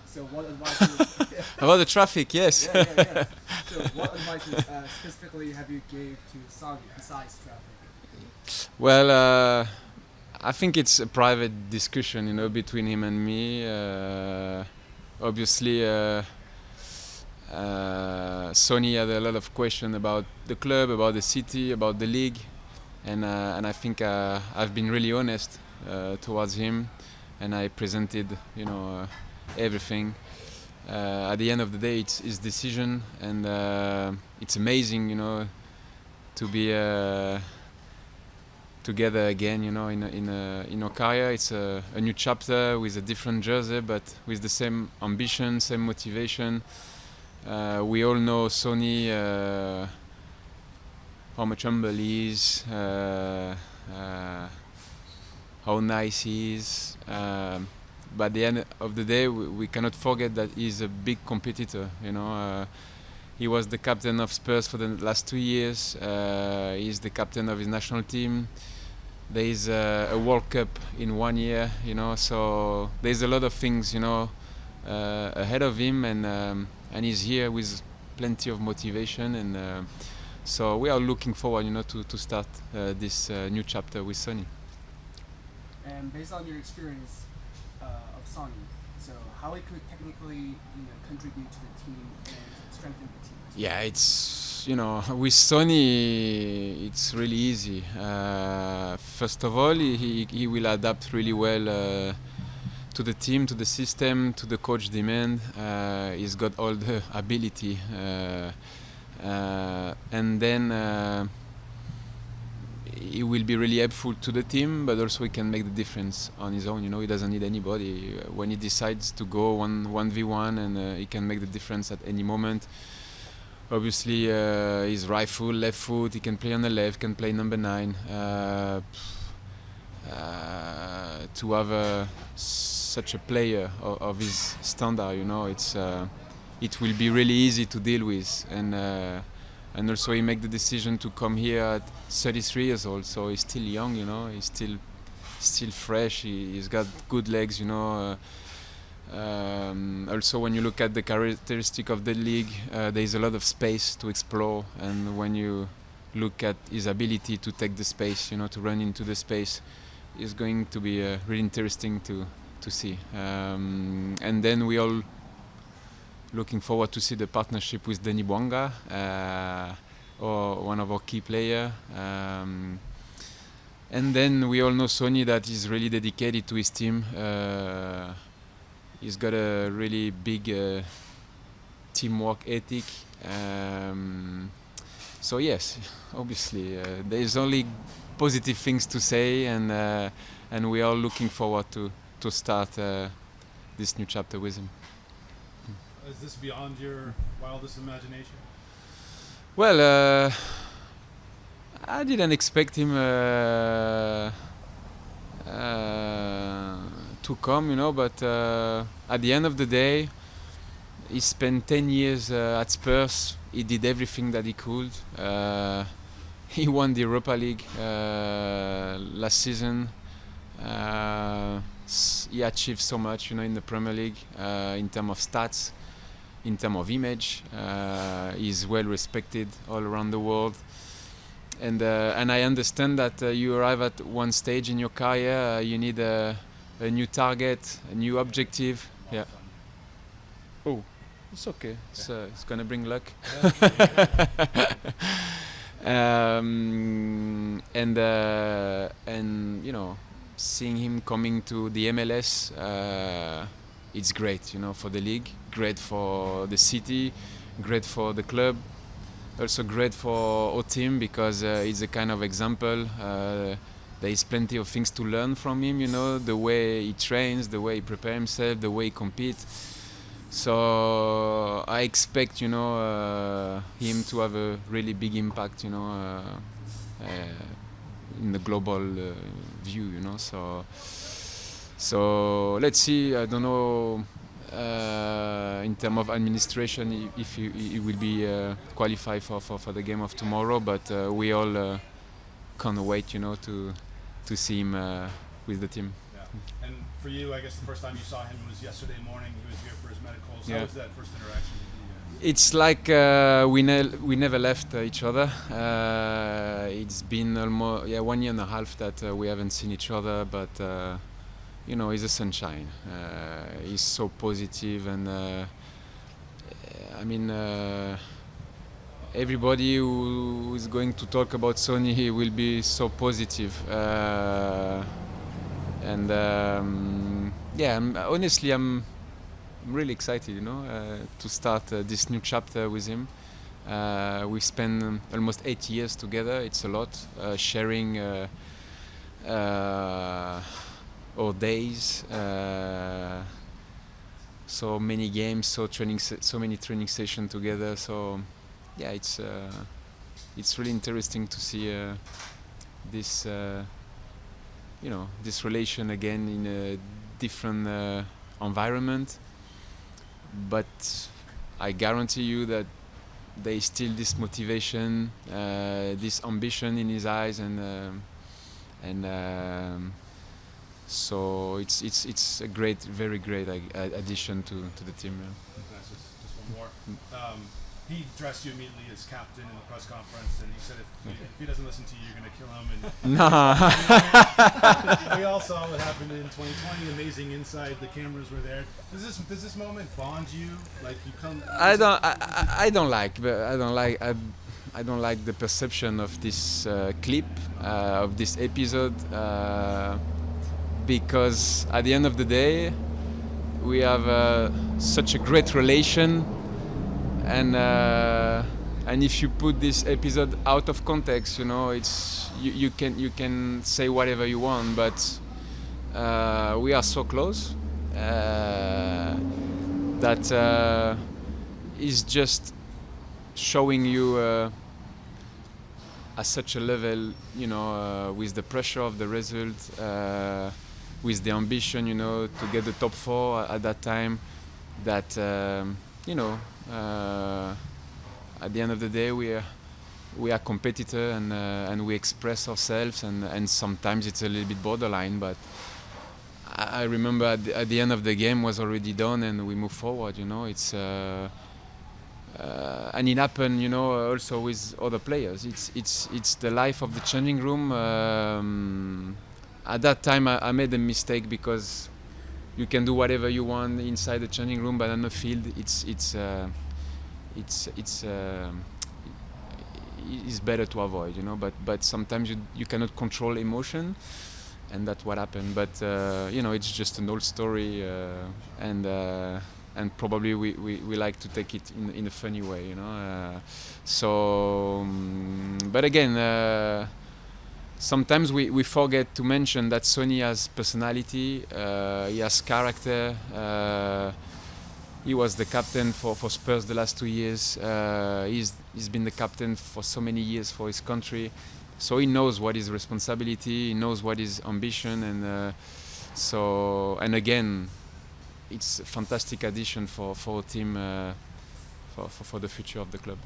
So what advices? About the traffic, yes. Yeah. So what advices specifically have you gave to Sagi besides traffic? Well, I think it's a private discussion, between him and me. Obviously, Sony had a lot of questions about the club, about the city, about the league, and I think I've been really honest towards him, and I presented, everything. At the end of the day, it's his decision, and it's amazing, to be together again, in our career. It's a new chapter with a different jersey, but with the same ambition, same motivation. We all know Sony, how much humble he is, how nice he is. But at the end of the day, we cannot forget that he's a big competitor. He was the captain of Spurs for the last 2 years. He's the captain of his national team. There is a World Cup in 1 year, so there's a lot of things, ahead of him, and he's here with plenty of motivation, and so we are looking forward, to start this new chapter with Sonny. And based on your experience of Sagi, so how it could technically contribute to the team and strengthen the team? Yeah, it's with Sonny, it's really easy. First of all, he will adapt really well to the team, to the system, to the coach demand. He's got all the ability, and then he will be really helpful to the team, but also he can make the difference on his own. He doesn't need anybody. When he decides to go 1v1, and he can make the difference at any moment. Obviously, he's right foot, left foot. He can play on the left, can play number 9. To have such a player of his standard, it will be really easy to deal with. And also he made the decision to come here at 33 years old, so he's still young. He's still fresh. He's got good legs. Also, when you look at the characteristic of the league, there is a lot of space to explore, and when you look at his ability to take the space, to run into the space, is going to be really interesting to see. And then we all looking forward to see the partnership with Denis Bouanga, or one of our key players. And then we all know Sonny, that is really dedicated to his team. He's got a really big teamwork ethic. So yes, obviously there is only positive things to say, and we are looking forward to start this new chapter with him. Is this beyond your wildest imagination? Well, I didn't expect him to come, but at the end of the day, he spent 10 years at Spurs. He did everything that he could. He won the Europa League last season. He achieved so much, in the Premier League, in terms of stats, in terms of image. He's well respected all around the world. And I understand that you arrive at one stage in your career, you need a new target, a new objective. Yeah. Oh, it's okay. It's gonna bring luck. And seeing him coming to the MLS, it's great, for the league, great for the city, great for the club. Also great for our team, because it's a kind of example. There is plenty of things to learn from him, the way he trains, the way he prepares himself, the way he competes. So I expect, him to have a really big impact, in the global view, So let's see. I don't know. In terms of administration, if he will be qualified for the game of tomorrow, but we all can't wait, to see him with the team. Yeah. And for you, I guess the first time you saw him was yesterday morning. He was here for his medicals. Yeah. How was that first interaction with you? It's like we never left each other. It's been almost 1 year and a half that we haven't seen each other, but you know, he's a sunshine. He's so positive, and I mean, everybody who is going to talk about Sonny will be so positive. And yeah, honestly, I'm really excited, you know, to start this new chapter with him. We've spent almost 8 years together. It's a lot, sharing our days, so many games, so many training sessions together. So yeah, it's really interesting to see this you know, this relation again in a different environment. But I guarantee you that there is still this motivation, this ambition in his eyes, and so it's a great, very great addition to the team. Yeah. That's just one more. He addressed you immediately as captain in the press conference, and he said if he doesn't listen to you, you're going to kill him. And No. we all saw what happened in 2020. Amazing inside. The cameras were there. Does this moment bond you? Like you come? I don't like the perception of this clip of this episode because at the end of the day we have such a great relation, and if you put this episode out of context, you know, it's you can say whatever you want, but we are so close that is just showing you at such a level, you know, with the pressure of the result, with the ambition, you know, to get the top 4 at that time, that you know, at the end of the day we are competitor, and we express ourselves, and sometimes it's a little bit borderline, but I remember at the end of the game was already done, and we move forward. You know, it's and it happened. You know, also with other players. It's the life of the changing room. At that time, I made a mistake because you can do whatever you want inside the changing room, but on the field, it's better to avoid. You know, but sometimes you cannot control emotion. And that's what happened. But you know, it's just an old story, and probably we like to take it in a funny way, you know. But again, sometimes we forget to mention that Sonny has personality, he has character. He was the captain for Spurs the last 2 years. He's been the captain for so many years for his country. So he knows what is responsibility, he knows what is ambition, and again, it's a fantastic addition for a team for the future of the club.